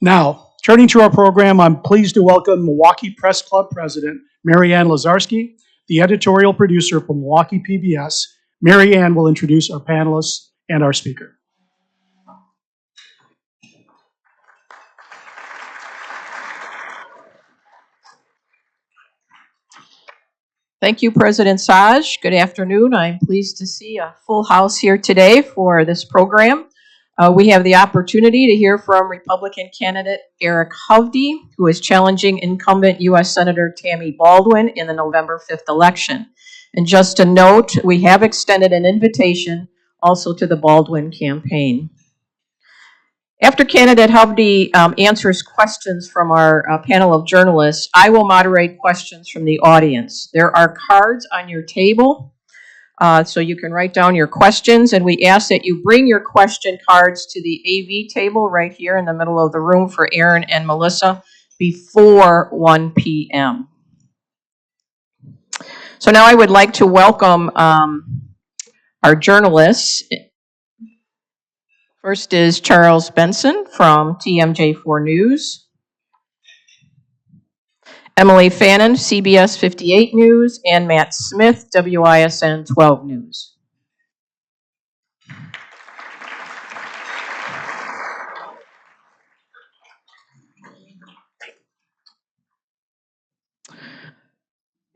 Now, turning to our program, I'm pleased to welcome Milwaukee Press Club President Mary Ann Lazarski, the editorial producer from Milwaukee PBS. Mary Ann will introduce our panelists and our speaker. Thank you, President Saj. Good afternoon. I'm pleased to see a full house here today for this program. We have the opportunity to hear from Republican candidate Eric Hovde, who is challenging incumbent U.S. Senator Tammy Baldwin in the November 5th election. And just a note, we have extended an invitation also to the Baldwin campaign. After candidate Hovde answers questions from our panel of journalists, I will moderate questions from the audience. There are cards on your table, so you can write down your questions, and we ask that you bring your question cards to the AV table right here in the middle of the room for Aaron and Melissa before 1 p.m. So now I would like to welcome our journalists. First is Charles Benson from TMJ4 News. Emilee Fannon, CBS 58 News, and Matt Smith, WISN 12 News.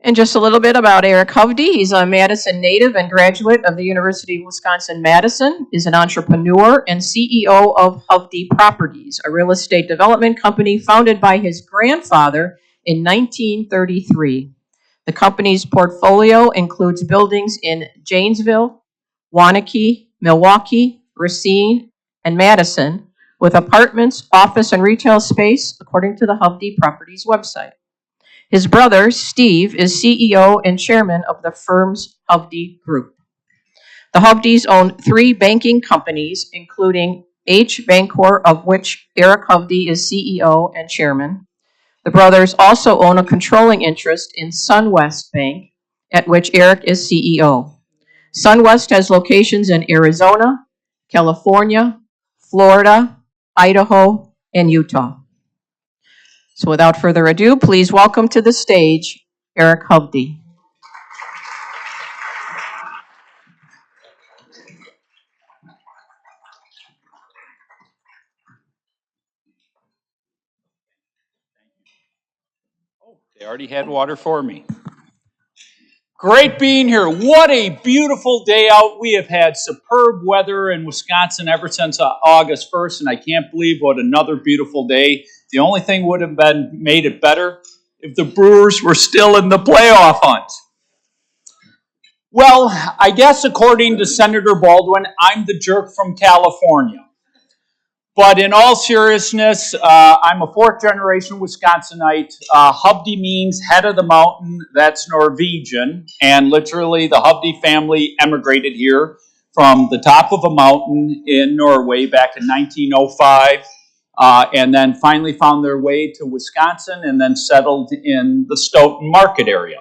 And just a little bit about Eric Hovde. He's a Madison native and graduate of the University of Wisconsin-Madison, is an entrepreneur and CEO of Hovde Properties, a real estate development company founded by his grandfather in 1933. The company's portfolio includes buildings in Janesville, Waunakee, Milwaukee, Racine, and Madison, with apartments, office, and retail space, according to the Hovde Properties website. His brother, Steve, is CEO and chairman of the firm's Hovde Group. The Hovdes own 3 banking companies, including H. Bancorp, of which Eric Hovde is CEO and chairman. The brothers also own a controlling interest in SunWest Bank, at which Eric is CEO. SunWest has locations in Arizona, California, Florida, Idaho, and Utah. So without further ado, please welcome to the stage Eric Hovde. Oh, they already had water for me. Great being here. What a beautiful day out. We have had superb weather in Wisconsin ever since August 1st, and I can't believe what another beautiful day. The only thing would have made it better if the Brewers were still in the playoff hunt. Well, I guess according to Senator Baldwin, I'm the jerk from California. But in all seriousness, I'm a 4th-generation Wisconsinite. Hovde means head of the mountain. That's Norwegian. And literally, the Hovde family emigrated here from the top of a mountain in Norway back in 1905. And then finally found their way to Wisconsin and then settled in the Stoughton market area.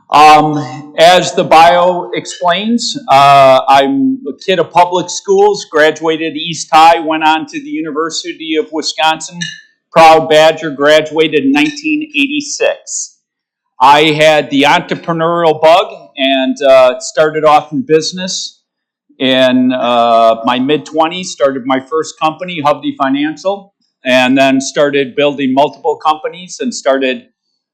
As the bio explains, I'm a kid of public schools, graduated East High, went on to the University of Wisconsin, proud Badger, graduated in 1986. I had the entrepreneurial bug and started off in business. In my mid-20s, started my first company, Hovde Financial, and then started building multiple companies and started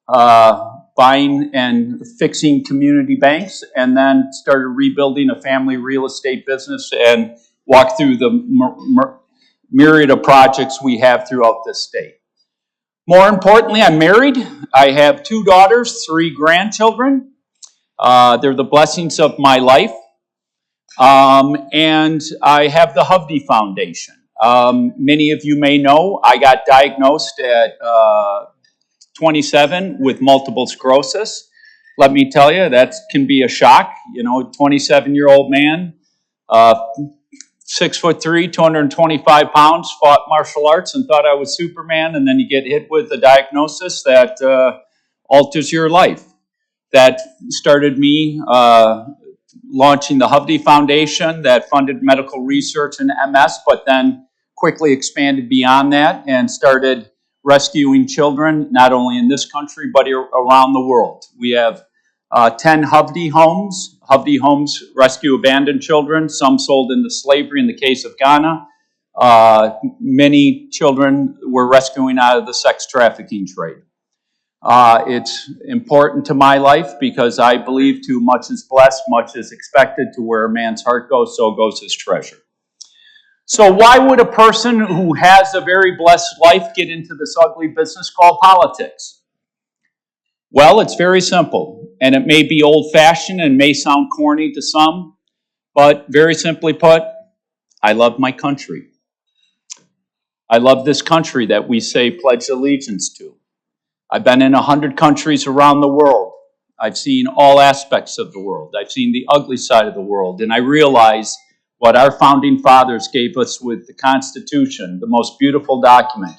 buying and fixing community banks, and then started rebuilding a family real estate business and walked through the myriad of projects we have throughout this state. More importantly, I'm married. I have 2 daughters, 3 grandchildren. They're the blessings of my life. And I have the Hovde Foundation. Many of you may know I got diagnosed at 27 with multiple sclerosis. Let me tell you, that can be a shock. You know, 27-year-old man, 6'3", 225 pounds, fought martial arts and thought I was Superman, and then you get hit with a diagnosis that alters your life. That started me launching the Hovde Foundation that funded medical research in MS, but then quickly expanded beyond that and started rescuing children, not only in this country, but around the world. We have 10 Hovde homes. Hovde homes rescue abandoned children, some sold into slavery in the case of Ghana. Many children we're rescuing out of the sex trafficking trade. It's important to my life because I believe too much is blessed, much is expected. To where a man's heart goes, so goes his treasure. So why would a person who has a very blessed life get into this ugly business called politics? Well, it's very simple, and it may be old-fashioned and may sound corny to some, but very simply put, I love my country. I love this country that we say pledge allegiance to. I've been in 100 countries around the world. I've seen all aspects of the world. I've seen the ugly side of the world, and I realize what our founding fathers gave us with the Constitution, the most beautiful document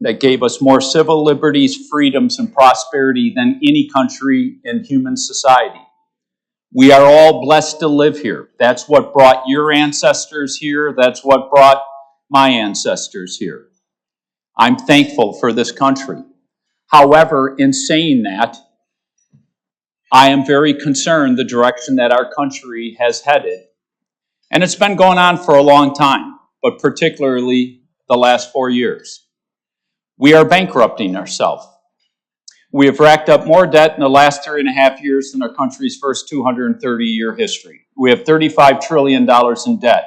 that gave us more civil liberties, freedoms, and prosperity than any country in human society. We are all blessed to live here. That's what brought your ancestors here. That's what brought my ancestors here. I'm thankful for this country. However, in saying that, I am very concerned the direction that our country has headed. And it's been going on for a long time, but particularly the last 4 years. We are bankrupting ourselves. We have racked up more debt in the last 3.5 years than our country's first 230-year history. We have $35 trillion in debt.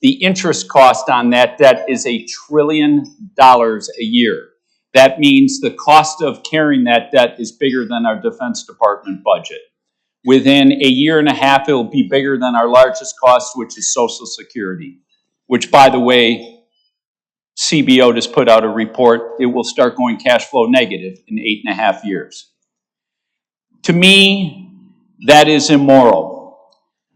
The interest cost on that debt is $1 trillion a year. That means the cost of carrying that debt is bigger than our Defense Department budget. Within 1.5 years, it will be bigger than our largest cost, which is Social Security, which, by the way, CBO just put out a report. It will start going cash flow negative in 8.5 years. To me, that is immoral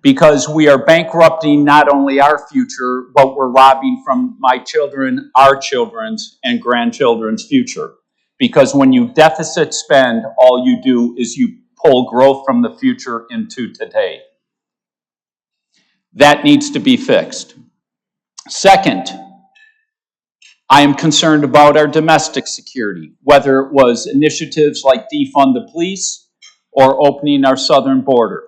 because we are bankrupting not only our future, but we're robbing from my children, our children's, and grandchildren's future. Because when you deficit spend, all you do is you pull growth from the future into today. That needs to be fixed. Second, I am concerned about our domestic security, whether it was initiatives like defund the police or opening our southern border.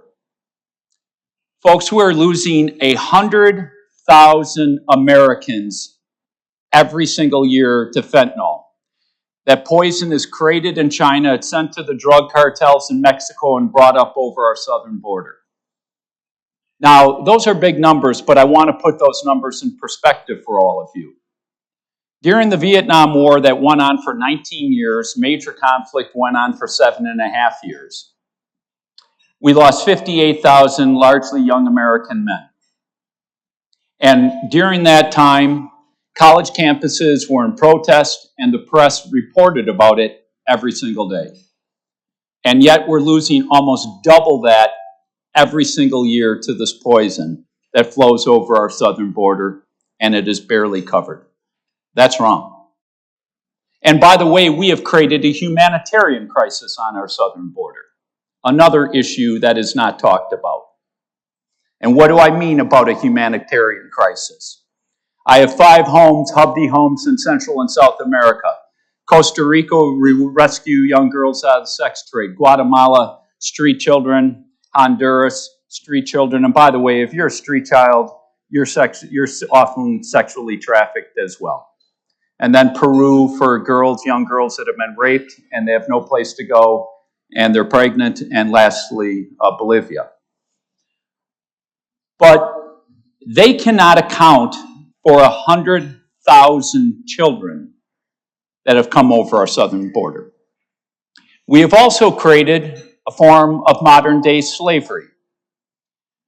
Folks, we're losing 100,000 Americans every single year to fentanyl. That poison is created in China, it's sent to the drug cartels in Mexico and brought up over our southern border. Now, those are big numbers, but I want to put those numbers in perspective for all of you. During the Vietnam War that went on for 19 years, major conflict went on for 7.5 years. We lost 58,000 largely young American men. And during that time, college campuses were in protest, and the press reported about it every single day. And yet we're losing almost double that every single year to this poison that flows over our southern border, and it is barely covered. That's wrong. And by the way, we have created a humanitarian crisis on our southern border, another issue that is not talked about. And what do I mean about a humanitarian crisis? I have 5 homes, Hovde homes in Central and South America. Costa Rica, we rescue young girls out of the sex trade. Guatemala, street children. Honduras, street children. And by the way, if you're a street child, you're often sexually trafficked as well. And then Peru for girls, young girls that have been raped and they have no place to go and they're pregnant. And lastly, Bolivia. But they cannot account for 100,000 children that have come over our southern border. We have also created a form of modern-day slavery.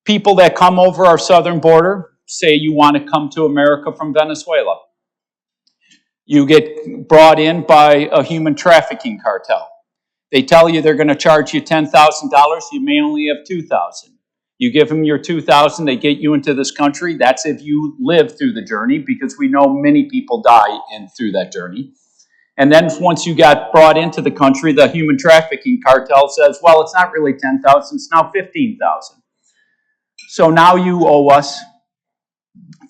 People that come over our southern border say you want to come to America from Venezuela. You get brought in by a human trafficking cartel. They tell you they're going to charge you $10,000. You may only have $2,000. You give them your $2,000, they get you into this country. That's if you live through the journey, because we know many people die through that journey. And then once you got brought into the country, the human trafficking cartel says, well, it's not really $10,000, it's now $15,000. So now you owe us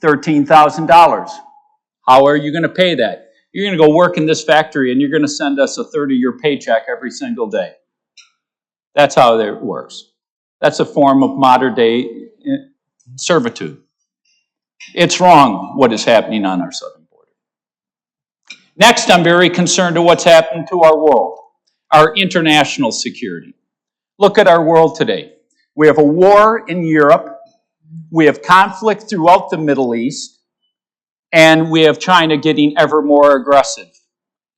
$13,000. How are you going to pay that? You're going to go work in this factory and you're going to send us a third of your paycheck every single day. That's how it works. That's a form of modern day servitude. It's wrong what is happening on our southern border. Next, I'm very concerned to what's happened to our world, our international security. Look at our world today. We have a war in Europe. We have conflict throughout the Middle East. And we have China getting ever more aggressive.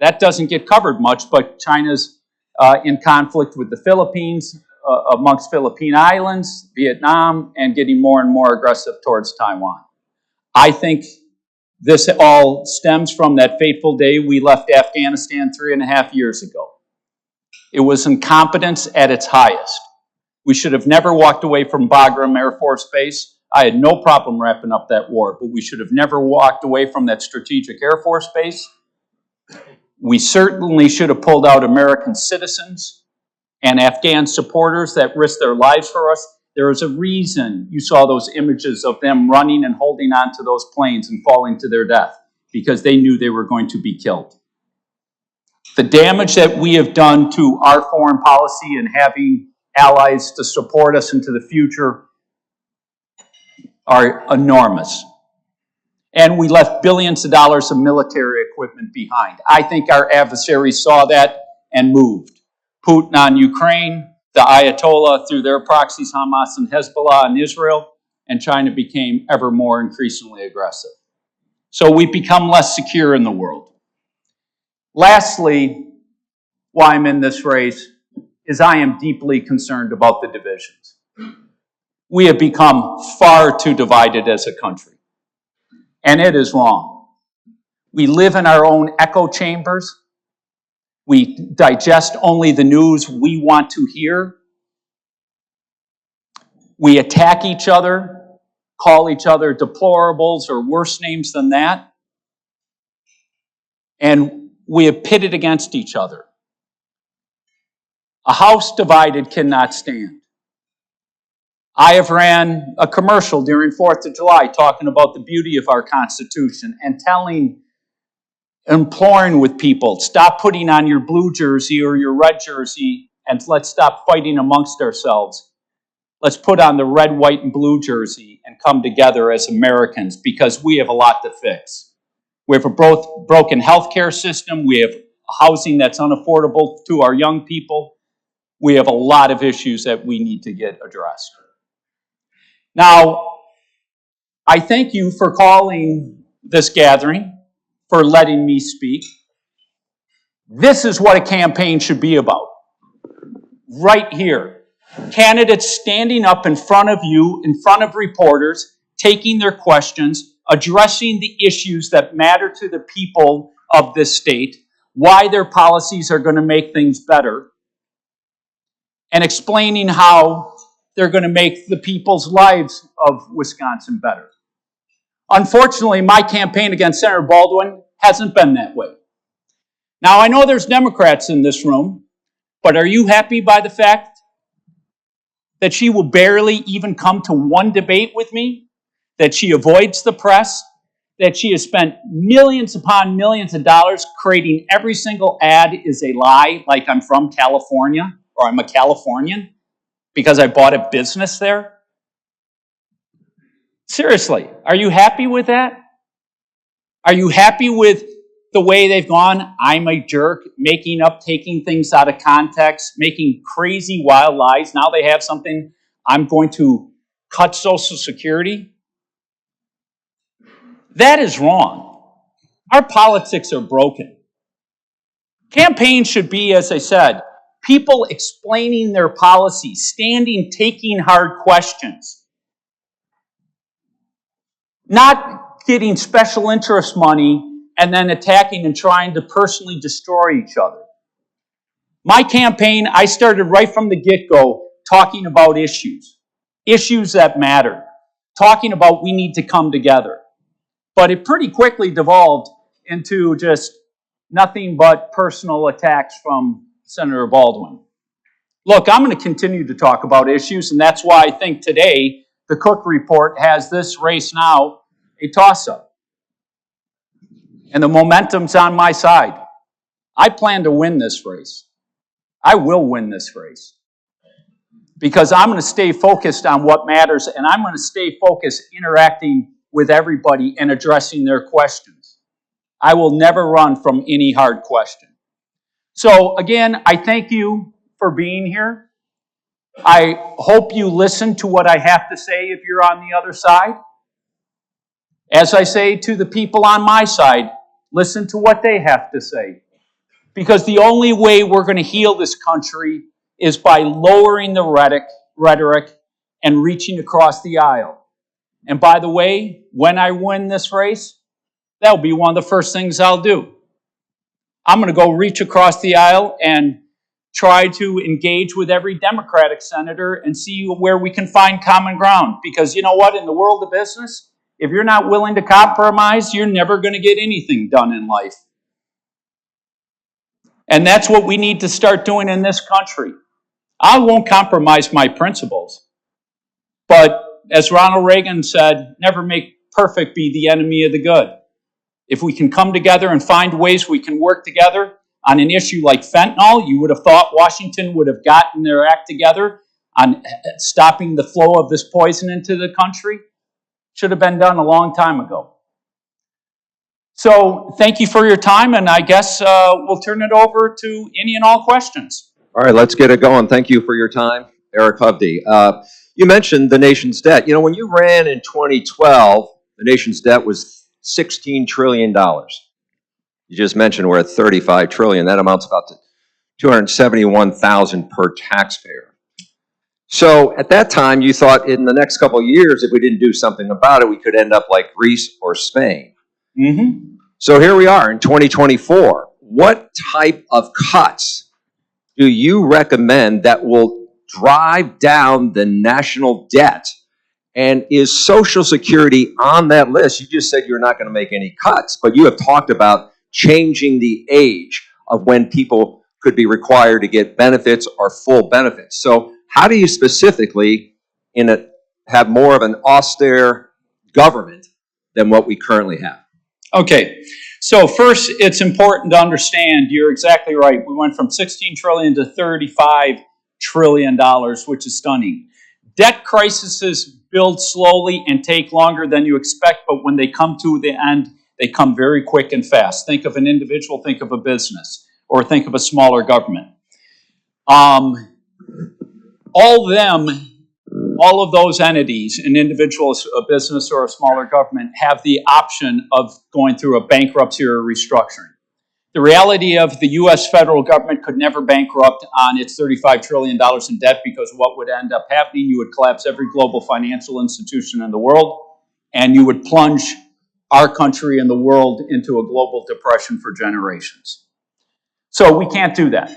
That doesn't get covered much, but China's in conflict with the Philippines, amongst Philippine Islands, Vietnam, and getting more and more aggressive towards Taiwan. I think this all stems from that fateful day we left Afghanistan 3.5 years ago. It was incompetence at its highest. We should have never walked away from Bagram Air Force Base. I had no problem wrapping up that war, but we should have never walked away from that strategic Air Force base. We certainly should have pulled out American citizens and Afghan supporters that risked their lives for us. There is a reason you saw those images of them running and holding on to those planes and falling to their death, because they knew they were going to be killed. The damage that we have done to our foreign policy and having allies to support us into the future are enormous. And we left billions of dollars of military equipment behind. I think our adversaries saw that and moved. Putin on Ukraine, the Ayatollah through their proxies, Hamas and Hezbollah in Israel, and China became ever more increasingly aggressive. So we've become less secure in the world. Lastly, why I'm in this race is I am deeply concerned about the divisions. We have become far too divided as a country. And it is wrong. We live in our own echo chambers. We digest only the news we want to hear. We attack each other, call each other deplorables or worse names than that. And we have pitted against each other. A house divided cannot stand. I have ran a commercial during 4th of July talking about the beauty of our Constitution and imploring with people, stop putting on your blue jersey or your red jersey and let's stop fighting amongst ourselves. Let's put on the red, white, and blue jersey and come together as Americans, because we have a lot to fix. We have a broken healthcare system. We have housing that's unaffordable to our young people. We have a lot of issues that we need to get addressed. Now, I thank you for calling this gathering, for letting me speak. This is what a campaign should be about. Right here. Candidates standing up in front of you, in front of reporters, taking their questions, addressing the issues that matter to the people of this state, why their policies are going to make things better, and explaining how they're going to make the people's lives of Wisconsin better. Unfortunately, my campaign against Senator Baldwin hasn't been that way. Now, I know there's Democrats in this room, but are you happy by the fact that she will barely even come to one debate with me? That she avoids the press? That she has spent millions upon millions of dollars creating every single ad is a lie, like I'm from California or I'm a Californian because I bought a business there? Seriously, are you happy with that? Are you happy with the way they've gone? I'm a jerk, making up, taking things out of context, making crazy wild lies. Now they have something, I'm going to cut Social Security. That is wrong. Our politics are broken. Campaigns should be, as I said, people explaining their policies, standing, taking hard questions. Not getting special interest money and then attacking and trying to personally destroy each other. My campaign, I started right from the get-go talking about issues that matter, talking about we need to come together. But it pretty quickly devolved into just nothing but personal attacks from Senator Baldwin. Look, I'm going to continue to talk about issues, and that's why I think today the Cook Report has this race now a toss-up. And the momentum's on my side. I plan to win this race. I will win this race. Because I'm going to stay focused on what matters, and I'm going to stay focused interacting with everybody and addressing their questions. I will never run from any hard question. So again, I thank you for being here. I hope you listen to what I have to say if you're on the other side. As I say to the people on my side, listen to what they have to say. Because the only way we're going to heal this country is by lowering the rhetoric and reaching across the aisle. And by the way, when I win this race, that'll be one of the first things I'll do. I'm going to go reach across the aisle and try to engage with every Democratic senator and see where we can find common ground. Because you know what? In the world of business, if you're not willing to compromise, you're never going to get anything done in life. And that's what we need to start doing in this country. I won't compromise my principles. But as Ronald Reagan said, never make perfect be the enemy of the good. If we can come together and find ways we can work together on an issue like fentanyl, you would have thought Washington would have gotten their act together on stopping the flow of this poison into the country. Should have been done a long time ago. So thank you for your time, and I guess we'll turn it over to any and all questions. All right, let's get it going. Thank you for your time, Eric Hovde. You mentioned the nation's debt. You know, when you ran in 2012, the nation's debt was $16 trillion. You just mentioned we're at $35 trillion. That amounts about to $271,000 per taxpayer. So at that time, you thought in the next couple of years, if we didn't do something about it, we could end up like Greece or Spain. Mm-hmm. So here we are in 2024. What type of cuts do you recommend that will drive down the national debt? And is Social Security on that list? You just said you're not going to make any cuts, but you have talked about changing the age of when people could be required to get benefits or full benefits. So how do you specifically have more of an austere government than what we currently have? Okay, so first it's important to understand, you're exactly right. We went from $16 trillion to $35 trillion, which is stunning. Debt crises build slowly and take longer than you expect, but when they come to the end, they come very quick and fast. Think of an individual, think of a business, or think of a smaller government. All of those entities, an individual, a business, or a smaller government, have the option of going through a bankruptcy or a restructuring. The reality of the U.S. federal government could never bankrupt on its $35 trillion in debt, because what would end up happening, you would collapse every global financial institution in the world, and you would plunge our country and the world into a global depression for generations. So we can't do that.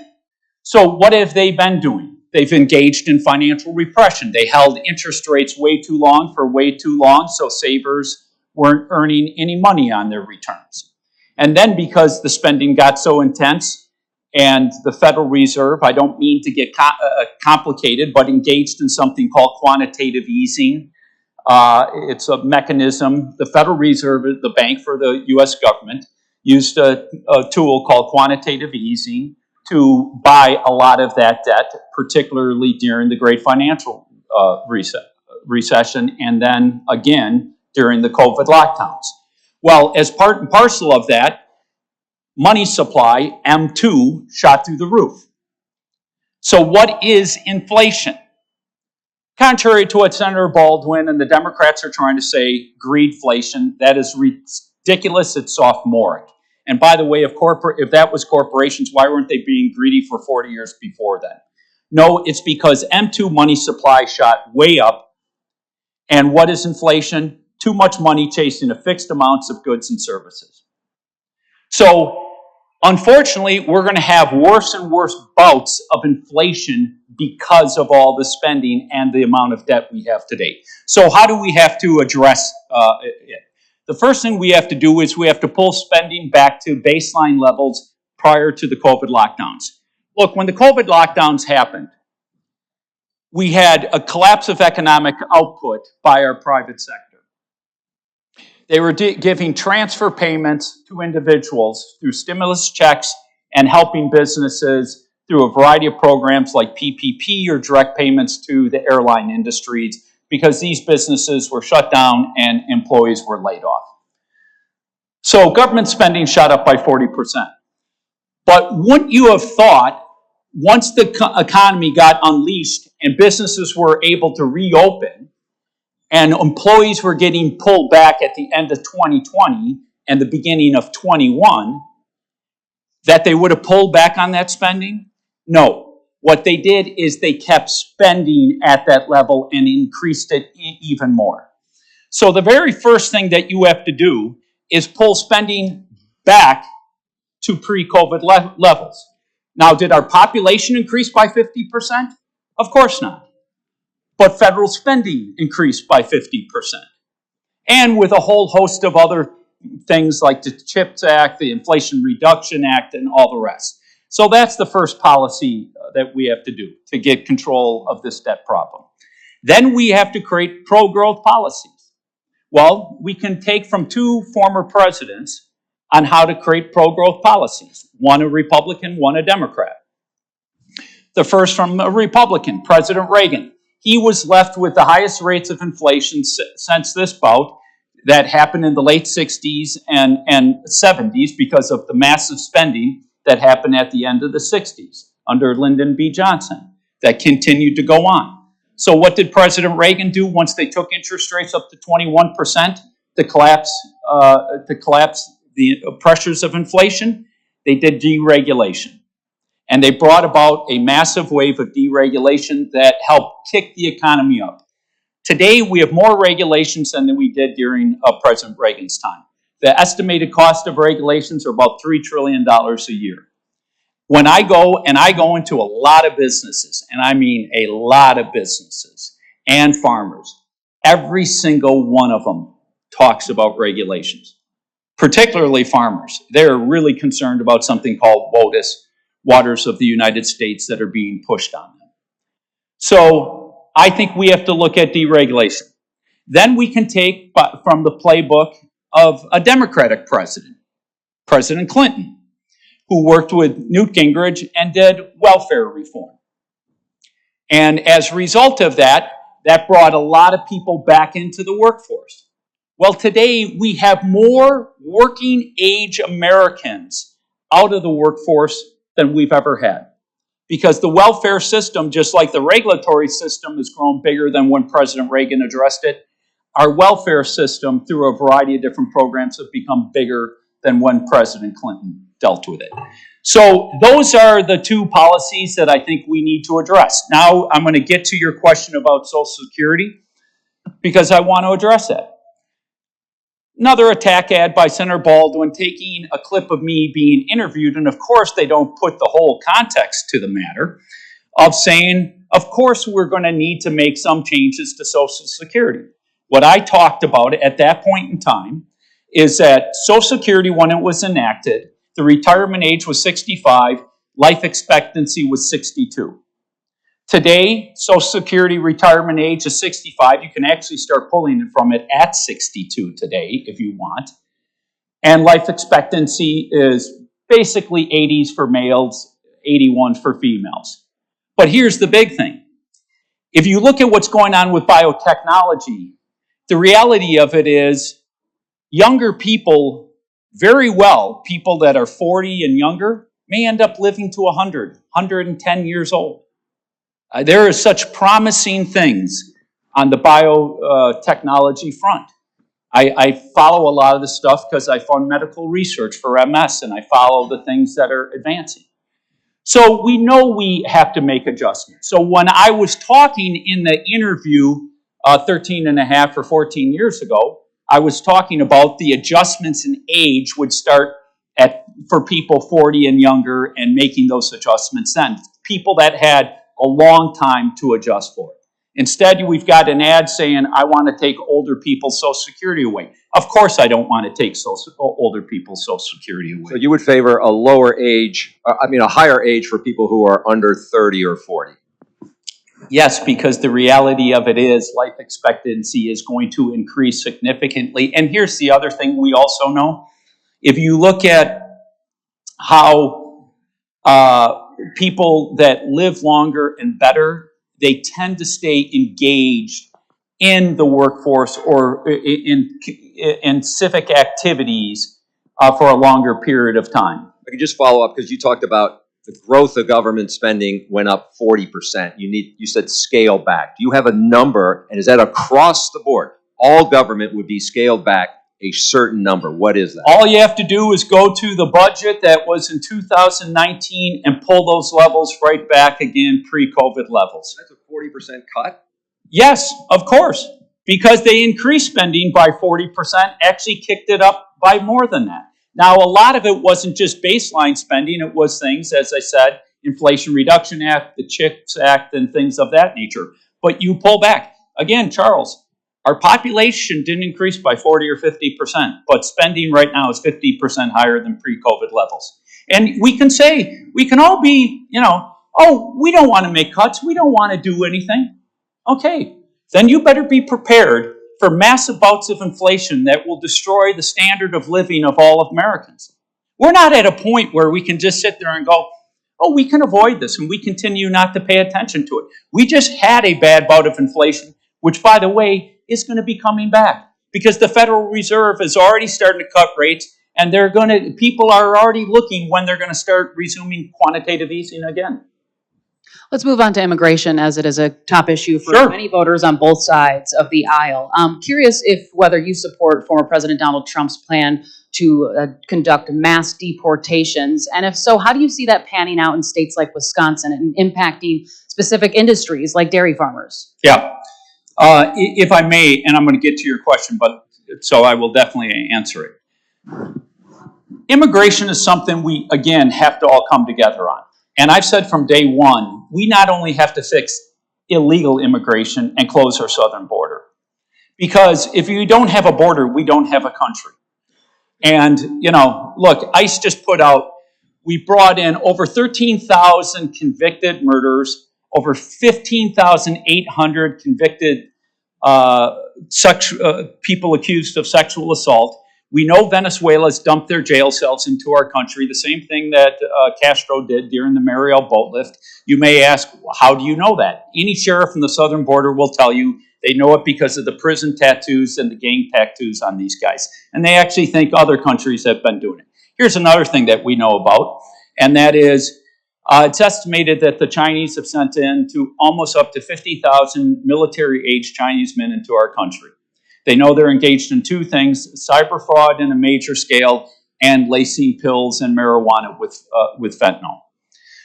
So what have they been doing? They've engaged in financial repression. They held interest rates way too long for way too long, so savers weren't earning any money on their returns. And then because the spending got so intense, and the Federal Reserve, I don't mean to get complicated, but engaged in something called quantitative easing. It's a mechanism. The Federal Reserve, the bank for the U.S. government, used a tool called quantitative easing to buy a lot of that debt, particularly during the great financial recession, and then again during the COVID lockdowns. Well, as part and parcel of that, money supply, M2, shot through the roof. So what is inflation? Contrary to what Senator Baldwin and the Democrats are trying to say, greedflation, that is ridiculous, it's sophomoric. And by the way, if that was corporations, why weren't they being greedy for 40 years before then? No, it's because M2 money supply shot way up. And what is inflation? Too much money chasing a fixed amounts of goods and services. So, unfortunately, we're going to have worse and worse bouts of inflation because of all the spending and the amount of debt we have today. So how do we have to address it? The first thing we have to do is we have to pull spending back to baseline levels prior to the COVID lockdowns. Look, when the COVID lockdowns happened, we had a collapse of economic output by our private sector. They were giving transfer payments to individuals through stimulus checks and helping businesses through a variety of programs like PPP or direct payments to the airline industries, because these businesses were shut down and employees were laid off. So government spending shot up by 40%. But wouldn't you have thought, once the economy got unleashed and businesses were able to reopen and employees were getting pulled back at the end of 2020 and the beginning of 21, that they would have pulled back on that spending? No. What they did is they kept spending at that level and increased it even more. So the very first thing that you have to do is pull spending back to pre-COVID levels. Now, did our population increase by 50%? Of course not. But federal spending increased by 50%. And with a whole host of other things like the CHIPS Act, the Inflation Reduction Act, and all the rest. So that's the first policy that we have to do to get control of this debt problem. Then we have to create pro-growth policies. Well, we can take from two former presidents on how to create pro-growth policies. One a Republican, one a Democrat. The first from a Republican, President Reagan. He was left with the highest rates of inflation since this bout that happened in the late 60s and 70s because of the massive spending that happened at the end of the 60s under Lyndon B. Johnson that continued to go on. So what did President Reagan do once they took interest rates up to 21% to collapse the pressures of inflation? They did deregulation. And they brought about a massive wave of deregulation that helped kick the economy up. Today, we have more regulations than we did during President Reagan's time. The estimated cost of regulations are about $3 trillion a year. When I go into a lot of businesses, and I mean a lot of businesses and farmers, every single one of them talks about regulations, particularly farmers. They're really concerned about something called WOTUS, Waters of the United States, that are being pushed on them. So I think we have to look at deregulation. Then we can take from the playbook of a Democratic president, President Clinton, who worked with Newt Gingrich and did welfare reform. And as a result of that, that brought a lot of people back into the workforce. Well, today we have more working age Americans out of the workforce than we've ever had. Because the welfare system, just like the regulatory system, has grown bigger than when President Reagan addressed it. Our welfare system, through a variety of different programs, have become bigger than when President Clinton dealt with it. So those are the two policies that I think we need to address. Now I'm going to get to your question about Social Security, because I want to address that. Another attack ad by Senator Baldwin, taking a clip of me being interviewed, and of course they don't put the whole context to the matter, of saying, of course we're going to need to make some changes to Social Security. What I talked about at that point in time is that Social Security, when it was enacted, the retirement age was 65, life expectancy was 62. Today, Social Security retirement age is 65. You can actually start pulling it from it at 62 today if you want. And life expectancy is basically 80s for males, 81 for females. But here's the big thing. If you look at what's going on with biotechnology, the reality of it is younger people, very well, people that are 40 and younger, may end up living to 100, 110 years old. There are such promising things on the biotechnology front. I follow a lot of this stuff because I fund medical research for MS, and I follow the things that are advancing. So we know we have to make adjustments. So when I was talking in the interview 13 and a half or 14 years ago, I was talking about the adjustments in age would start for people 40 and younger, and making those adjustments then. People that had a long time to adjust for it. Instead, we've got an ad saying, I want to take older people's Social Security away. Of course I don't want to take older people's Social Security away. So you would favor a lower age, a higher age for people who are under 30 or 40? Yes, because the reality of it is life expectancy is going to increase significantly. And here's the other thing we also know. If you look at how people that live longer and better, they tend to stay engaged in the workforce or in civic activities for a longer period of time. I could just follow up because you talked about the growth of government spending went up 40%. You said scale back. Do you have a number, and is that across the board? All government would be scaled back a certain number. What is that? All you have to do is go to the budget that was in 2019 and pull those levels right back again, pre-COVID levels. That's a 40% cut? Yes, of course, because they increased spending by 40%, actually kicked it up by more than that. Now, a lot of it wasn't just baseline spending. It was things, as I said, Inflation Reduction Act, the CHIPS Act, and things of that nature. But you pull back. Again, Charles, our population didn't increase by 40 or 50%, but spending right now is 50% higher than pre-COVID levels. And we can all be, oh, we don't want to make cuts. We don't want to do anything. Okay, then you better be prepared for massive bouts of inflation that will destroy the standard of living of all Americans. We're not at a point where we can just sit there and go, oh, we can avoid this, and we continue not to pay attention to it. We just had a bad bout of inflation, which, by the way, is going to be coming back because the Federal Reserve is already starting to cut rates, and people are already looking when they're going to start resuming quantitative easing again. Let's move on to immigration, as it is a top issue for Sure. many voters on both sides of the aisle. I'm curious whether you support former President Donald Trump's plan to conduct mass deportations, and if so, how do you see that panning out in states like Wisconsin and impacting specific industries like dairy farmers? Yeah. If I may, and I'm going to get to your question, but so I will definitely answer it. Immigration is something we, again, have to all come together on. And I've said from day one, we not only have to fix illegal immigration and close our southern border. Because if you don't have a border, we don't have a country. And, look, ICE just put out, we brought in over 13,000 convicted murderers, over 15,800 convicted people accused of sexual assault. We know Venezuela's dumped their jail cells into our country, the same thing that Castro did during the Mariel boat lift. You may ask, how do you know that? Any sheriff from the southern border will tell you they know it because of the prison tattoos and the gang tattoos on these guys. And they actually think other countries have been doing it. Here's another thing that we know about, and that is it's estimated that the Chinese have sent in to almost up to 50,000 military-aged Chinese men into our country. They know they're engaged in two things: cyber fraud in a major scale and lacing pills and marijuana with fentanyl.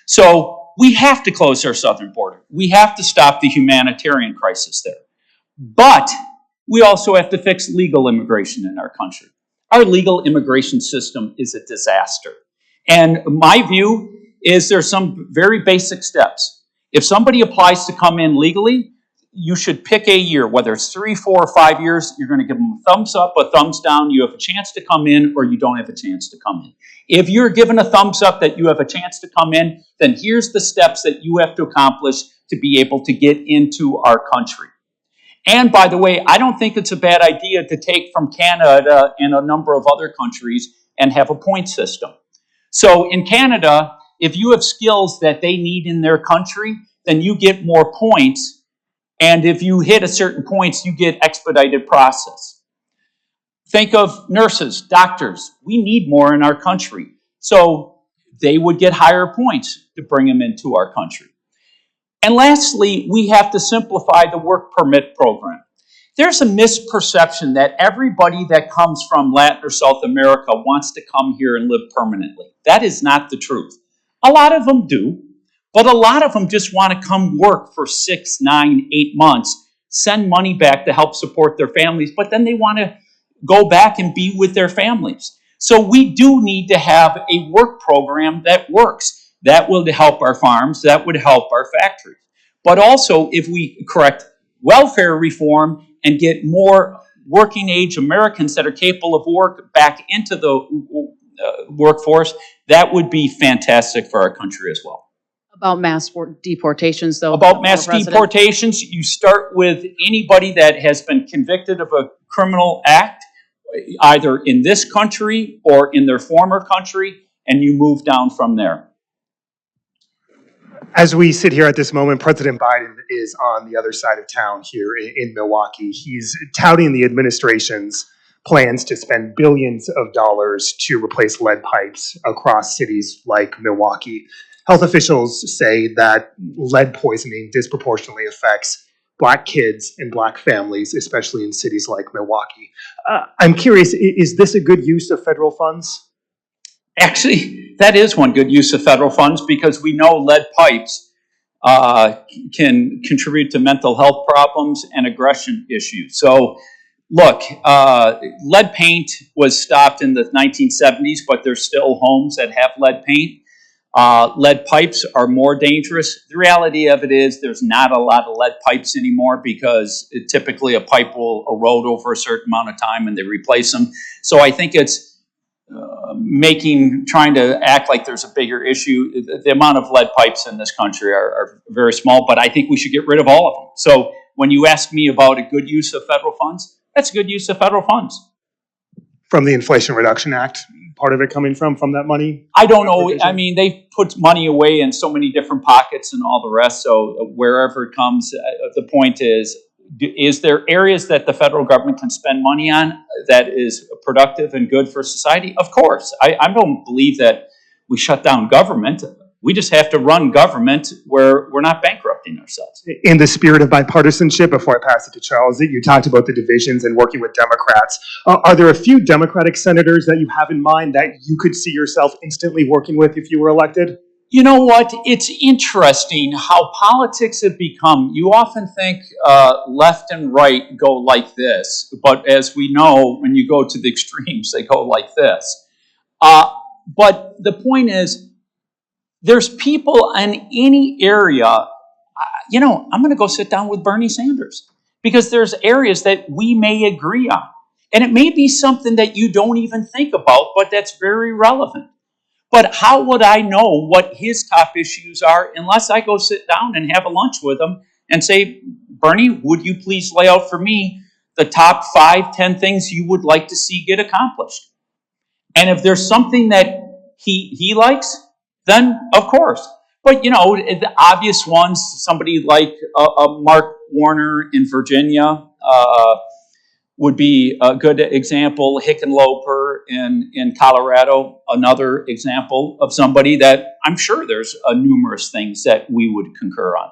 So we have to close our southern border. We have to stop the humanitarian crisis there. But we also have to fix legal immigration in our country. Our legal immigration system is a disaster. And my view is there's some very basic steps. If somebody applies to come in legally, you should pick a year, whether it's 3, 4, or 5 years. You're going to give them a thumbs up, a thumbs down. You have a chance to come in, or you don't have a chance to come in. If you're given a thumbs up that you have a chance to come in, then here's the steps that you have to accomplish to be able to get into our country. And by the way, I don't think it's a bad idea to take from Canada and a number of other countries and have a point system. So in Canada, if you have skills that they need in their country, then you get more points. And if you hit a certain points, you get expedited process. Think of nurses, doctors. We need more in our country. So they would get higher points to bring them into our country. And lastly, we have to simplify the work permit program. There's a misperception that everybody that comes from Latin or South America wants to come here and live permanently. That is not the truth. A lot of them do. But a lot of them just want to come work for 6, 9, 8 months, send money back to help support their families, but then they want to go back and be with their families. So we do need to have a work program that works. That will help our farms, that would help our factories. But also, if we correct welfare reform and get more working age Americans that are capable of work back into the workforce, that would be fantastic for our country as well. About mass deportations, though. About mass President? deportations, you start with anybody that has been convicted of a criminal act, either in this country or in their former country, and you move down from there. As we sit here at this moment, President Biden is on the other side of town here in Milwaukee. He's touting the administration's plans to spend billions of dollars to replace lead pipes across cities like Milwaukee. Health officials say that lead poisoning disproportionately affects Black kids and Black families, especially in cities like Milwaukee. I'm curious, is this a good use of federal funds? Actually, that is one good use of federal funds, because we know lead pipes can contribute to mental health problems and aggression issues. So, look, lead paint was stopped in the 1970s, but there's still homes that have lead paint. Lead pipes are more dangerous. The reality of it is there's not a lot of lead pipes anymore, because typically a pipe will erode over a certain amount of time and they replace them. So I think it's trying to act like there's a bigger issue. The amount of lead pipes in this country are very small, but I think we should get rid of all of them. So when you ask me about a good use of federal funds, that's a good use of federal funds. From the Inflation Reduction Act, part of it coming from that money? I don't know. I mean, they put money away in so many different pockets and all the rest. So wherever it comes, the point is there areas that the federal government can spend money on that is productive and good for society? Of course. I don't believe that we shut down government. We just have to run government where we're not bankrupting ourselves. In the spirit of bipartisanship, before I pass it to Charles, you talked about the divisions and working with Democrats. Are there a few Democratic senators that you have in mind that you could see yourself instantly working with if you were elected? You know what? It's interesting how politics have become. You often think left and right go like this, but as we know, when you go to the extremes, they go like this. But the point is, there's people in any area. I'm going to go sit down with Bernie Sanders, because there's areas that we may agree on. And it may be something that you don't even think about, but that's very relevant. But how would I know what his top issues are unless I go sit down and have a lunch with him and say, Bernie, would you please lay out for me the top 5, 10 things you would like to see get accomplished? And if there's something that he likes, then of course. But, the obvious ones, somebody like Mark Warner in Virginia would be a good example. Hickenlooper in Colorado, another example of somebody that I'm sure there's numerous things that we would concur on.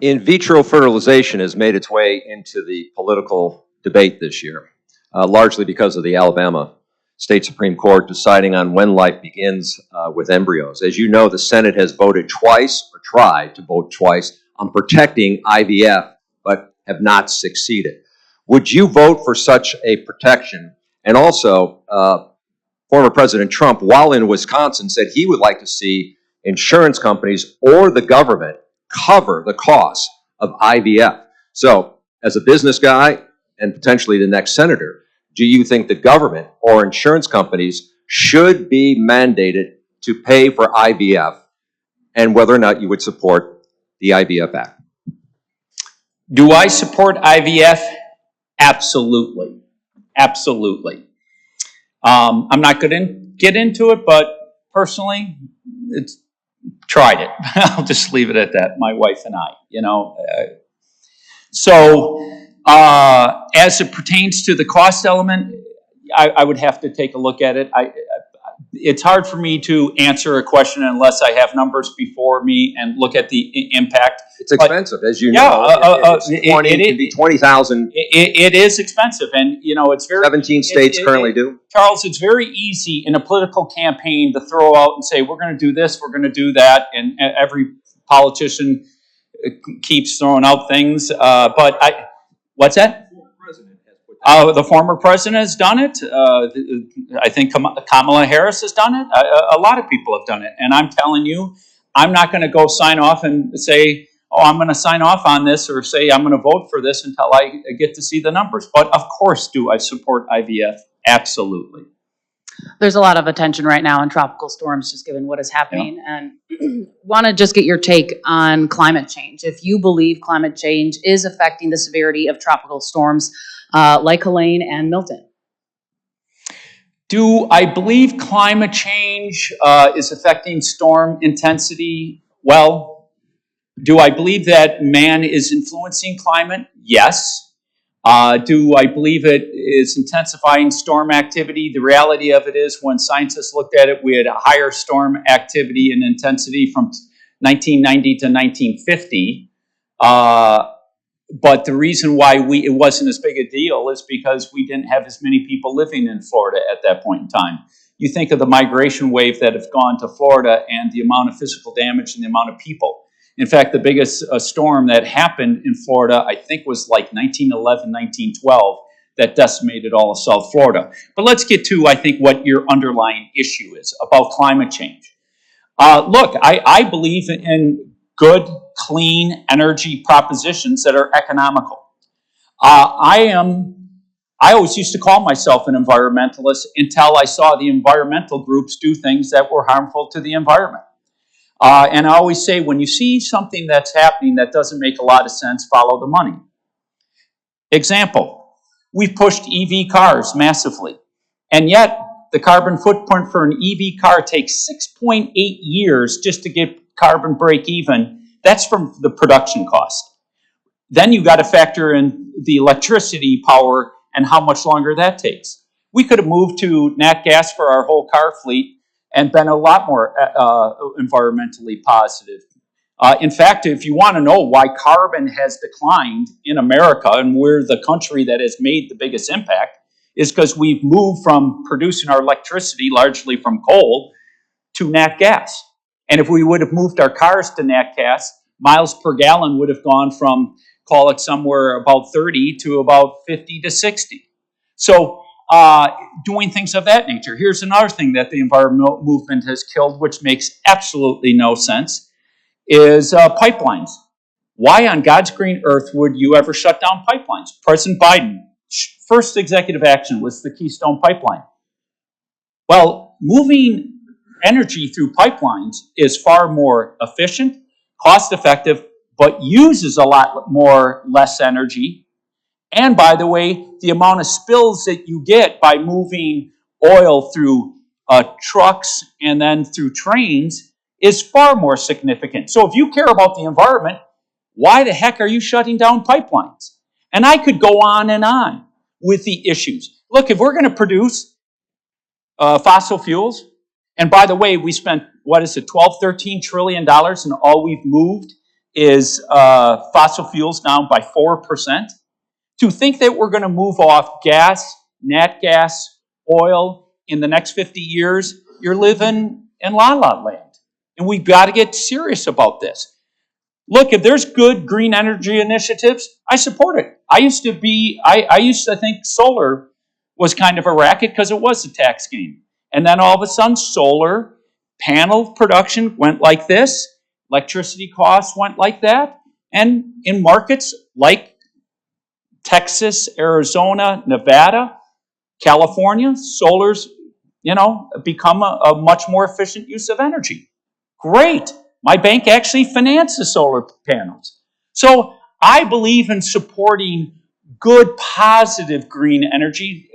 In vitro fertilization has made its way into the political debate this year, largely because of the Alabama State Supreme Court deciding on when life begins with embryos. As you know, the Senate has voted twice, or tried to vote twice, on protecting IVF, but have not succeeded. Would you vote for such a protection? And also, former President Trump, while in Wisconsin, said he would like to see insurance companies or the government cover the cost of IVF. So, as a business guy and potentially the next senator, do you think the government or insurance companies should be mandated to pay for IVF, and whether or not you would support the IVF Act? Do I support IVF? Absolutely. Absolutely. I'm not going to get into it, but personally, it's tried it. I'll just leave it at that, my wife and I, as it pertains to the cost element, I would have to take a look at it. It's hard for me to answer a question unless I have numbers before me and look at the impact. It's expensive, as you know. It can be $20,000. It is expensive, and it's very. 17 states currently do. Charles, it's very easy in a political campaign to throw out and say we're going to do this, we're going to do that, and every politician keeps throwing out things. What's that? The former president has done it. I think Kamala Harris has done it. A lot of people have done it. And I'm telling you, I'm not going to go sign off and say, I'm going to sign off on this, or say I'm going to vote for this until I get to see the numbers. But of course, do I support IVF? Absolutely. There's a lot of attention right now on tropical storms, just given what is happening. And want to just get your take on climate change. If you believe climate change is affecting the severity of tropical storms like Helene and Milton. Do I believe climate change is affecting storm intensity? Well, do I believe that man is influencing climate? Yes. Do I believe it is intensifying storm activity? The reality of it is, when scientists looked at it, we had higher storm activity and intensity from 1990 to 1950. But the reason why it wasn't as big a deal is because we didn't have as many people living in Florida at that point in time. You think of the migration wave that have gone to Florida and the amount of physical damage and the amount of people. In fact, the biggest storm that happened in Florida, I think, was like 1911, 1912, that decimated all of South Florida. But let's get to, I think, what your underlying issue is about climate change. Look, I believe in good, clean energy propositions that are economical. I always used to call myself an environmentalist until I saw the environmental groups do things that were harmful to the environment. And I always say, when you see something that's happening that doesn't make a lot of sense, follow the money. Example, we've pushed EV cars massively, and yet the carbon footprint for an EV car takes 6.8 years just to get carbon break even. That's from the production cost. Then you've got to factor in the electricity power and how much longer that takes. We could have moved to nat gas for our whole car fleet and been a lot more environmentally positive. In fact, if you want to know why carbon has declined in America, and we're the country that has made the biggest impact, is because we've moved from producing our electricity largely from coal to nat gas. And if we would have moved our cars to nat gas, miles per gallon would have gone from, call it somewhere about 30 to about 50 to 60. So doing things of that nature. Here's another thing that the environmental movement has killed, which makes absolutely no sense, is pipelines. Why on God's green earth would you ever shut down pipelines? President Biden, first executive action was the Keystone Pipeline. Well, moving energy through pipelines is far more efficient, cost-effective, but uses a lot less energy. And by the way, the amount of spills that you get by moving oil through trucks and then through trains is far more significant. So if you care about the environment, why the heck are you shutting down pipelines? And I could go on with the issues. Look, if we're going to produce fossil fuels, and by the way, we spent, $12-13 trillion, and all we've moved is fossil fuels down by 4%. To think that we're going to move off gas, nat gas, oil in the next 50 years, you're living in la-la land. And we've got to get serious about this. Look, if there's good green energy initiatives, I support it. I used to think solar was kind of a racket because it was a tax game. And then all of a sudden, solar panel production went like this, electricity costs went like that, and in markets like Texas, Arizona, Nevada, California, solar's, become a much more efficient use of energy. Great. My bank actually finances solar panels. So I believe in supporting good, positive green energy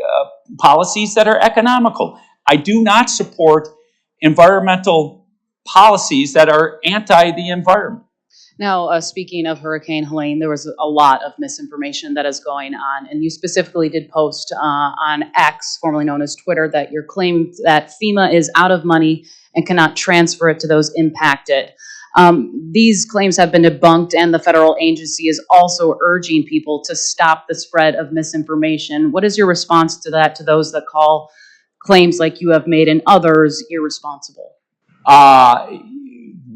policies that are economical. I do not support environmental policies that are anti the environment. Now, speaking of Hurricane Helene, there was a lot of misinformation that is going on, and you specifically did post on X, formerly known as Twitter, that your claim that FEMA is out of money and cannot transfer it to those impacted. These claims have been debunked, and the federal agency is also urging people to stop the spread of misinformation. What is your response to that, to those that call claims like you have made and others irresponsible?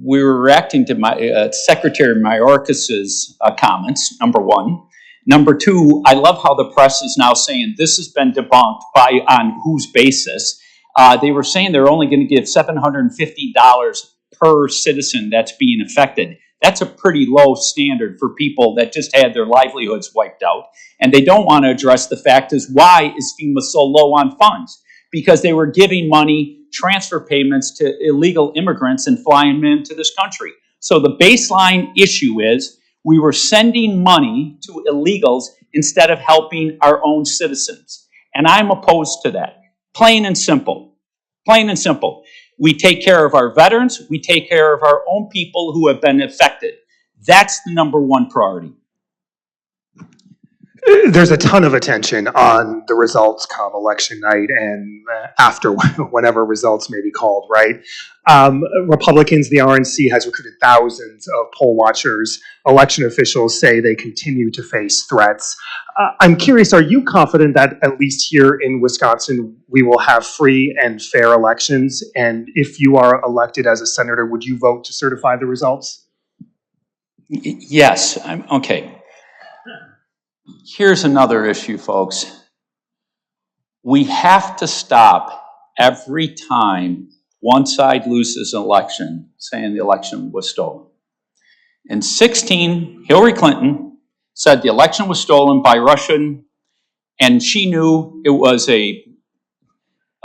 We were reacting to my Secretary Mayorkas's comments, number one. Number two, I love how the press is now saying this has been debunked on whose basis. They were saying they're only going to give $750 per citizen that's being affected. That's a pretty low standard for people that just had their livelihoods wiped out. And they don't want to address the fact is, why is FEMA so low on funds? because they were giving money, transfer payments to illegal immigrants and flying them into this country. So the baseline issue is we were sending money to illegals instead of helping our own citizens. And I'm opposed to that. Plain and simple. Plain and simple. We take care of our veterans. We take care of our own people who have been affected. That's the number one priority. There's a ton of attention on the results come election night and after, whenever results may be called, right? Republicans, the RNC has recruited thousands of poll watchers. Election officials say they continue to face threats. I'm curious, are you confident that at least here in Wisconsin, we will have free and fair elections? And if you are elected as a senator, would you vote to certify the results? Yes, okay. Here's another issue, folks. We have to stop every time one side loses an election saying the election was stolen. In 2016, Hillary Clinton said the election was stolen by Russian, and she knew it was a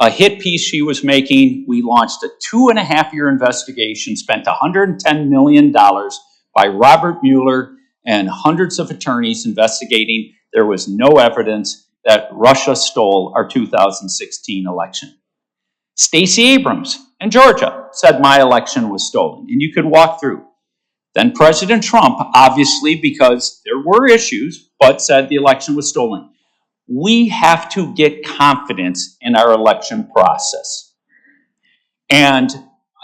hit piece she was making. We launched a 2.5-year investigation, spent $110 million by Robert Mueller and hundreds of attorneys investigating. There was no evidence that Russia stole our 2016 election. Stacey Abrams in Georgia said my election was stolen, and you could walk through. Then President Trump, obviously because there were issues, but said the election was stolen. We have to get confidence in our election process. And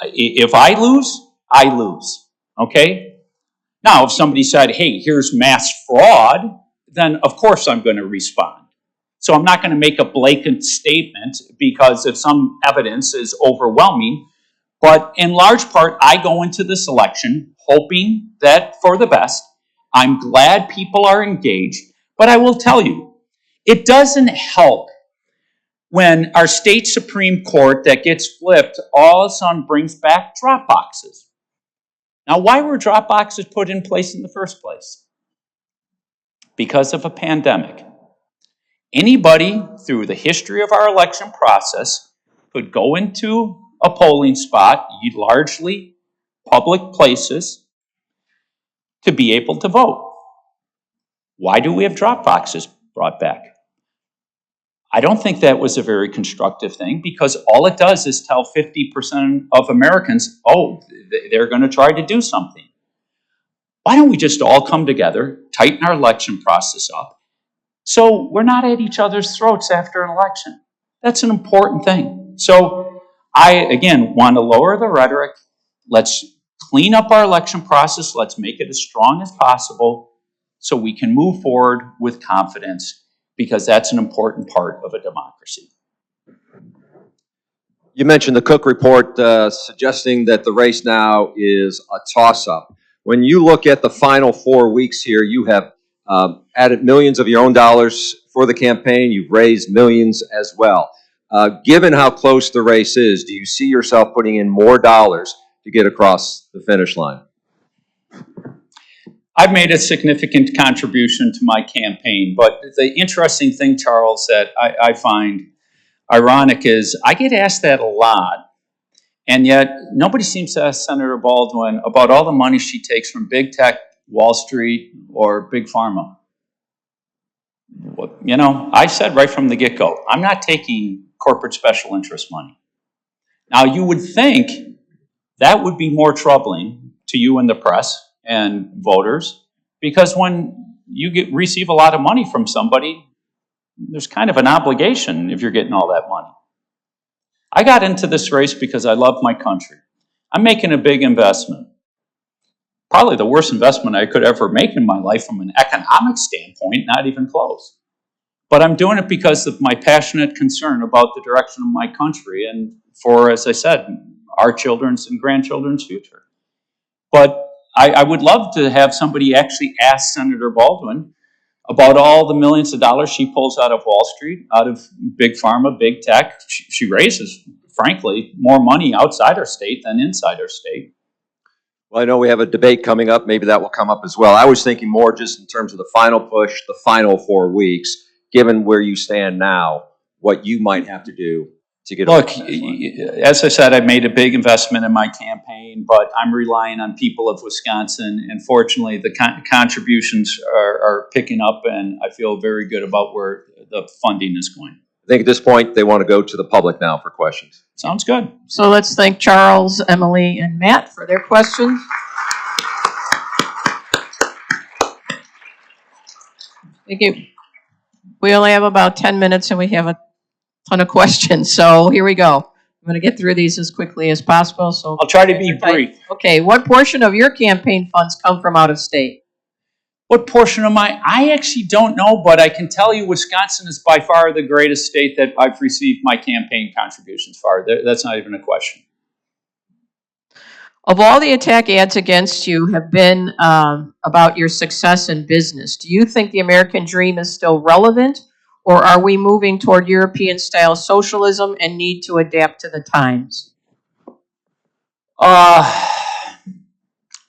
if I lose, okay? Now, if somebody said, hey, here's mass fraud, then of course I'm going to respond. So I'm not going to make a blatant statement because if some evidence is overwhelming. But in large part, I go into this election hoping that for the best. I'm glad people are engaged. But I will tell you, it doesn't help when our state Supreme Court that gets flipped all of a sudden brings back drop boxes. Now, why were drop boxes put in place in the first place? Because of a pandemic. Anybody through the history of our election process could go into a polling spot, largely public places, to be able to vote. Why do we have drop boxes brought back? I don't think that was a very constructive thing because all it does is tell 50% of Americans, oh, they're going to try to do something. Why don't we just all come together, tighten our election process up, so we're not at each other's throats after an election? That's an important thing. So I, again, want to lower the rhetoric. Let's clean up our election process. Let's make it as strong as possible so we can move forward with confidence, because that's an important part of a democracy. You mentioned the Cook report suggesting that the race now is a toss-up. When you look at the final 4 weeks here, you have added millions of your own dollars for the campaign. You've raised millions as well. Given how close the race is, do you see yourself putting in more dollars to get across the finish line? I've made a significant contribution to my campaign, but the interesting thing, Charles, that I find ironic is I get asked that a lot, and yet nobody seems to ask Senator Baldwin about all the money she takes from big tech, Wall Street, or big pharma. You know, I said right from the get-go, I'm not taking corporate special interest money. Now, you would think that would be more troubling to you and the press and voters, because when you receive a lot of money from somebody, there's kind of an obligation if you're getting all that money. I got into this race because I love my country. I'm making a big investment. Probably the worst investment I could ever make in my life from an economic standpoint, not even close. But I'm doing it because of my passionate concern about the direction of my country and for, as I said, our children's and grandchildren's future. But I would love to have somebody actually ask Senator Baldwin about all the millions of dollars she pulls out of Wall Street, out of big pharma, big tech. She raises, frankly, more money outside our state than inside our state. Well, I know we have a debate coming up. Maybe that will come up as well. I was thinking more just in terms of the final push, the final 4 weeks, given where you stand now, what you might have to do to get Look, over? as I said, I made a big investment in my campaign, but I'm relying on people of Wisconsin, and fortunately, the contributions are picking up, and I feel very good about where the funding is going. I think at this point, they want to go to the public now for questions. Sounds good. So let's thank Charles, Emilee, and Matt for their questions. Thank you. We only have about 10 minutes and we have a ton of questions, so here we go. I'm going to get through these as quickly as possible. So I'll try to be brief. Okay, what portion of your campaign funds come from out of state? What portion of I actually don't know, but I can tell you Wisconsin is by far the greatest state that I've received my campaign contributions for. That's not even a question. Of all the attack ads against you have been about your success in business, do you think the American dream is still relevant, or are we moving toward European-style socialism and need to adapt to the times?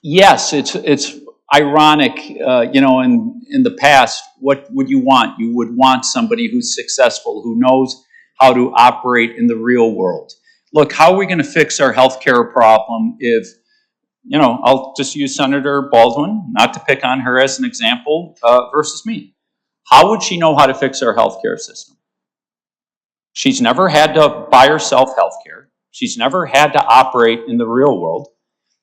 Yes, it's ironic, in the past, what would you want? You would want somebody who's successful, who knows how to operate in the real world. Look, how are we going to fix our healthcare problem if, I'll just use Senator Baldwin, not to pick on her as an example, versus me. How would she know how to fix our healthcare system? She's never had to buy herself healthcare. She's never had to operate in the real world.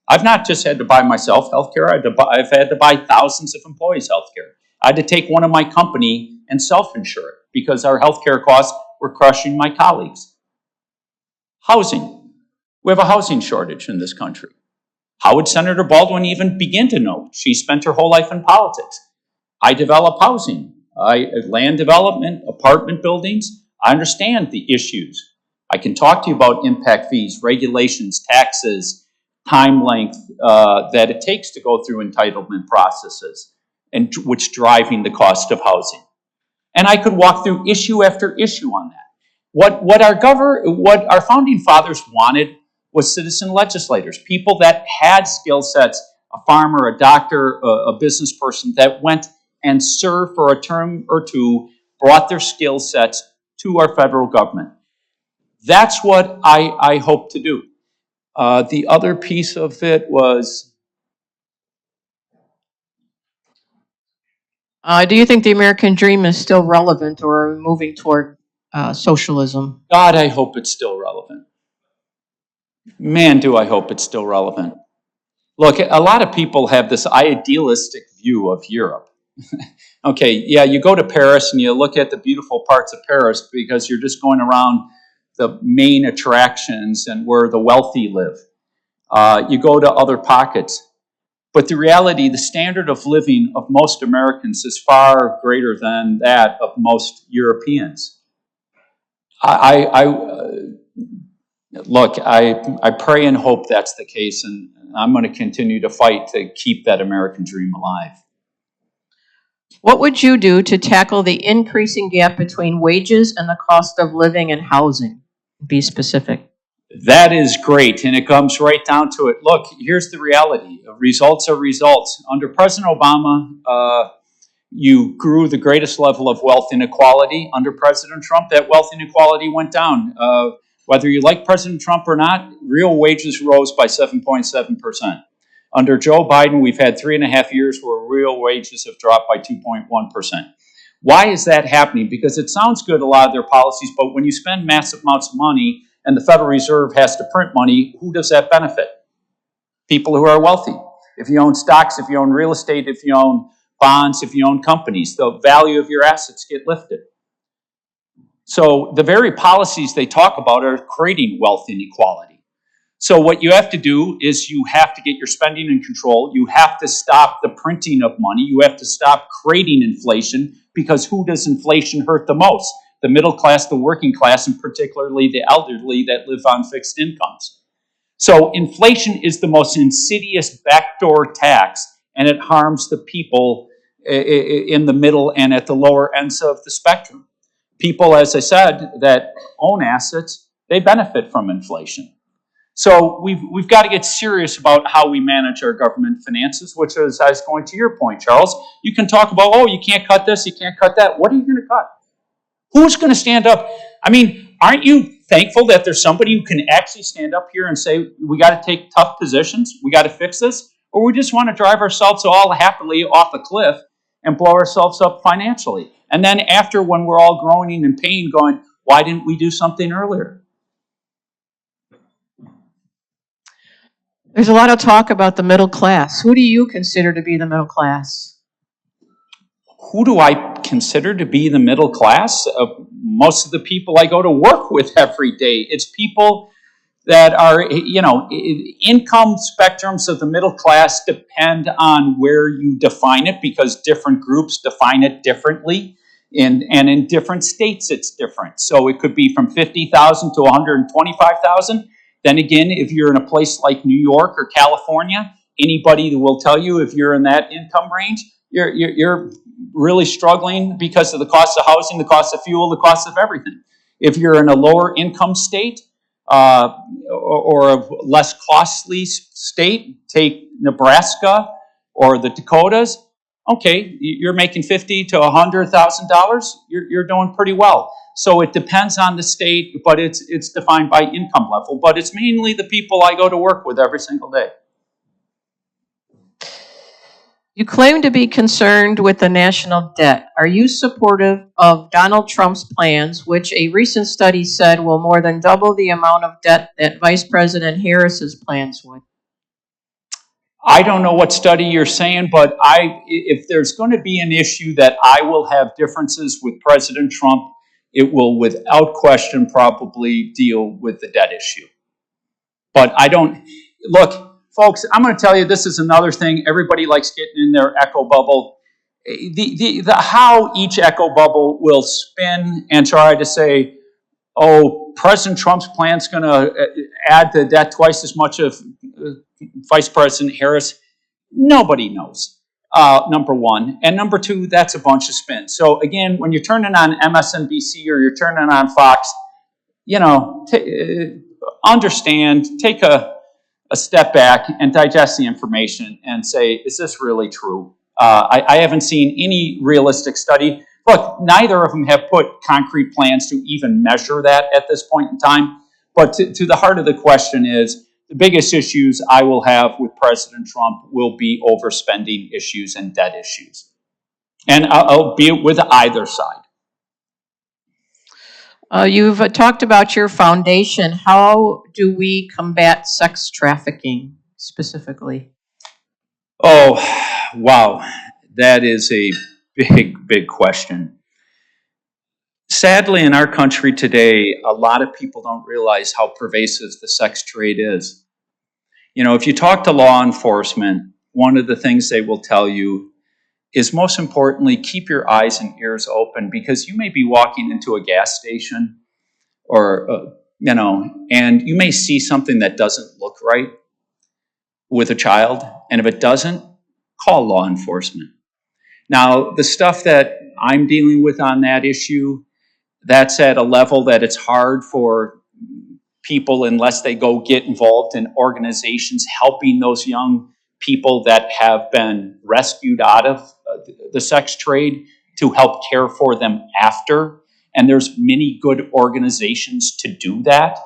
I've not just had to buy myself healthcare. I've had to buy thousands of employees healthcare. I had to take one of my company and self-insure it because our healthcare costs were crushing my colleagues. Housing. We have a housing shortage in this country. How would Senator Baldwin even begin to know? She spent her whole life in politics. I develop housing, land development, apartment buildings. I understand the issues. I can talk to you about impact fees, regulations, taxes, time length that it takes to go through entitlement processes, and which driving the cost of housing. And I could walk through issue after issue on that. What our founding fathers wanted was citizen legislators, people that had skill sets, a farmer, a doctor, a business person that went and served for a term or two, brought their skill sets to our federal government. That's what I hope to do. The other piece of it was... Do you think the American dream is still relevant, or are we moving toward socialism? God, I hope it's still relevant. Man, do I hope it's still relevant. Look, a lot of people have this idealistic view of Europe. Okay, yeah, you go to Paris and you look at the beautiful parts of Paris because you're just going around the main attractions and where the wealthy live. You go to other pockets. But the reality, the standard of living of most Americans is far greater than that of most Europeans. Look, I pray and hope that's the case, and I'm going to continue to fight to keep that American dream alive. What would you do to tackle the increasing gap between wages and the cost of living and housing? Be specific. That is great, and it comes right down to it. Look, here's the reality. Results are results. Under President Obama, you grew the greatest level of wealth inequality. Under President Trump, that wealth inequality went down. Whether you like President Trump or not, real wages rose by 7.7%. Under Joe Biden, we've had 3.5 years where real wages have dropped by 2.1%. Why is that happening? Because it sounds good, a lot of their policies, but when you spend massive amounts of money and the Federal Reserve has to print money, who does that benefit? People who are wealthy. If you own stocks, if you own real estate, if you own bonds, if you own companies, the value of your assets get lifted. So the very policies they talk about are creating wealth inequality. So what you have to do is you have to get your spending in control. You have to stop the printing of money. You have to stop creating inflation, because who does inflation hurt the most? The middle class, the working class, and particularly the elderly that live on fixed incomes. So inflation is the most insidious backdoor tax, and it harms the people in the middle and at the lower ends of the spectrum. People, as I said, that own assets, they benefit from inflation. So we've got to get serious about how we manage our government finances, which is, I was going to your point, Charles. You can talk about, oh, you can't cut this, you can't cut that. What are you going to cut? Who's going to stand up? I mean, aren't you thankful that there's somebody who can actually stand up here and say, we got to take tough positions, we got to fix this, or we just want to drive ourselves all happily off a cliff and blow ourselves up financially. And then after, when we're all groaning in pain, going, why didn't we do something earlier? There's a lot of talk about the middle class. Who do you consider to be the middle class? Who do I consider to be the middle class? Most of the people I go to work with every day. It's people that are, income spectrums of the middle class depend on where you define it, because different groups define it differently. And in different states, it's different. So it could be from 50,000 to 125,000. Then again, if you're in a place like New York or California, anybody will tell you if you're in that income range, you're really struggling because of the cost of housing, the cost of fuel, the cost of everything. If you're in a lower income state or a less costly state, take Nebraska or the Dakotas, okay, you're making $50,000 to $100,000, you're doing pretty well. So it depends on the state, but it's defined by income level. But it's mainly the people I go to work with every single day. You claim to be concerned with the national debt. Are you supportive of Donald Trump's plans, which a recent study said will more than double the amount of debt that Vice President Harris's plans would? I don't know what study you're saying, but if there's going to be an issue that I will have differences with President Trump, it will without question probably deal with the debt issue. But I don't, look, folks, I'm going to tell you, this is another thing. Everybody likes getting in their echo bubble. How each echo bubble will spin and try to say, oh, President Trump's plan's going to add the debt twice as much of Vice President Harris. Nobody knows, number one. And number two, that's a bunch of spin. So again, when you're turning on MSNBC or you're turning on Fox, understand, take a step back and digest the information and say, is this really true? I haven't seen any realistic study. Look, neither of them have put concrete plans to even measure that at this point in time. But to the heart of the question is, the biggest issues I will have with President Trump will be overspending issues and debt issues. And I'll be with either side. You've talked about your foundation. How do we combat sex trafficking specifically? Oh, wow. That is a big, big question. Sadly, in our country today, a lot of people don't realize how pervasive the sex trade is. If you talk to law enforcement, one of the things they will tell you is, most importantly, keep your eyes and ears open, because you may be walking into a gas station or, and you may see something that doesn't look right with a child. And if it doesn't, call law enforcement. Now, the stuff that I'm dealing with on that issue, that's at a level that it's hard for people, unless they go get involved in organizations helping those young people that have been rescued out of the sex trade, to help care for them after. And there's many good organizations to do that.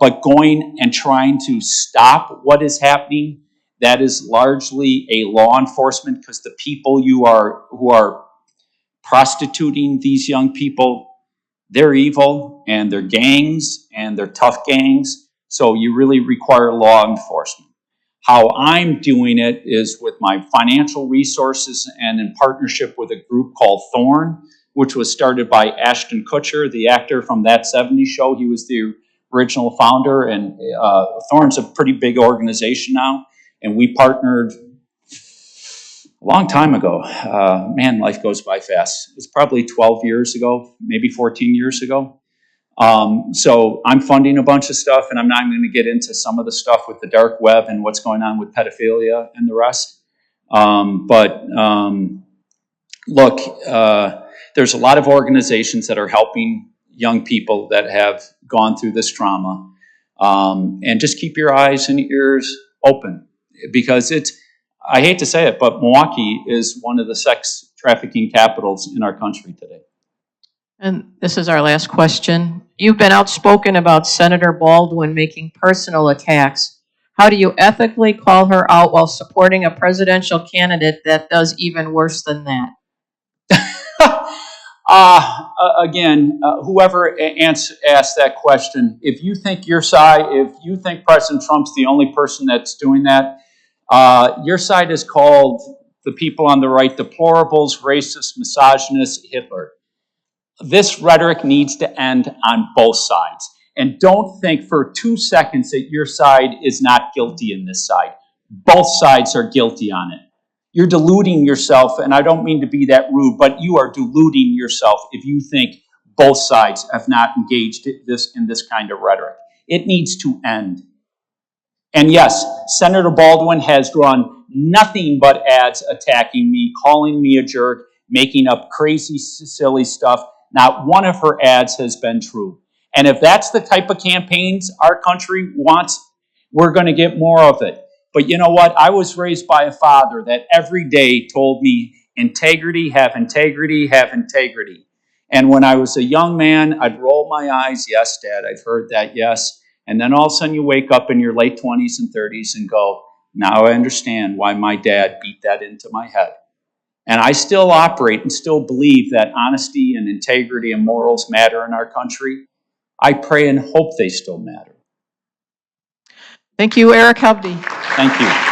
But going and trying to stop what is happening, that is largely a law enforcement, because the people who are prostituting these young people, they're evil, and they're gangs, and they're tough gangs. So you really require law enforcement. How I'm doing it is with my financial resources and in partnership with a group called Thorn, which was started by Ashton Kutcher, the actor from That 70s Show. He was the original founder, and Thorn's a pretty big organization now. And we partnered a long time ago. Man, life goes by fast. It's probably 12 years ago, maybe 14 years ago. So I'm funding a bunch of stuff, and I'm not going to get into some of the stuff with the dark web and what's going on with pedophilia and the rest. Look, there's a lot of organizations that are helping young people that have gone through this trauma. And just keep your eyes and ears open, because I hate to say it, but Milwaukee is one of the sex trafficking capitals in our country today. And this is our last question. You've been outspoken about Senator Baldwin making personal attacks. How do you ethically call her out while supporting a presidential candidate that does even worse than that? Again, whoever asked that question, if you think your side, if you think President Trump's the only person that's doing that, your side is called the people on the right deplorables, racist, misogynist, Hitler. This rhetoric needs to end on both sides. And don't think for 2 seconds that your side is not guilty in this side. Both sides are guilty on it. You're deluding yourself, and I don't mean to be that rude, but you are deluding yourself if you think both sides have not engaged in this kind of rhetoric. It needs to end. And yes, Senator Baldwin has drawn nothing but ads attacking me, calling me a jerk, making up crazy, silly stuff. Not one of her ads has been true. And if that's the type of campaigns our country wants, we're going to get more of it. But you know what? I was raised by a father that every day told me, integrity, have integrity, have integrity. And when I was a young man, I'd roll my eyes, yes, Dad, I've heard that, yes. And then all of a sudden you wake up in your late 20s and 30s and go, now I understand why my dad beat that into my head. And I still operate and still believe that honesty and integrity and morals matter in our country. I pray and hope they still matter. Thank you, Eric Hovde. Thank you.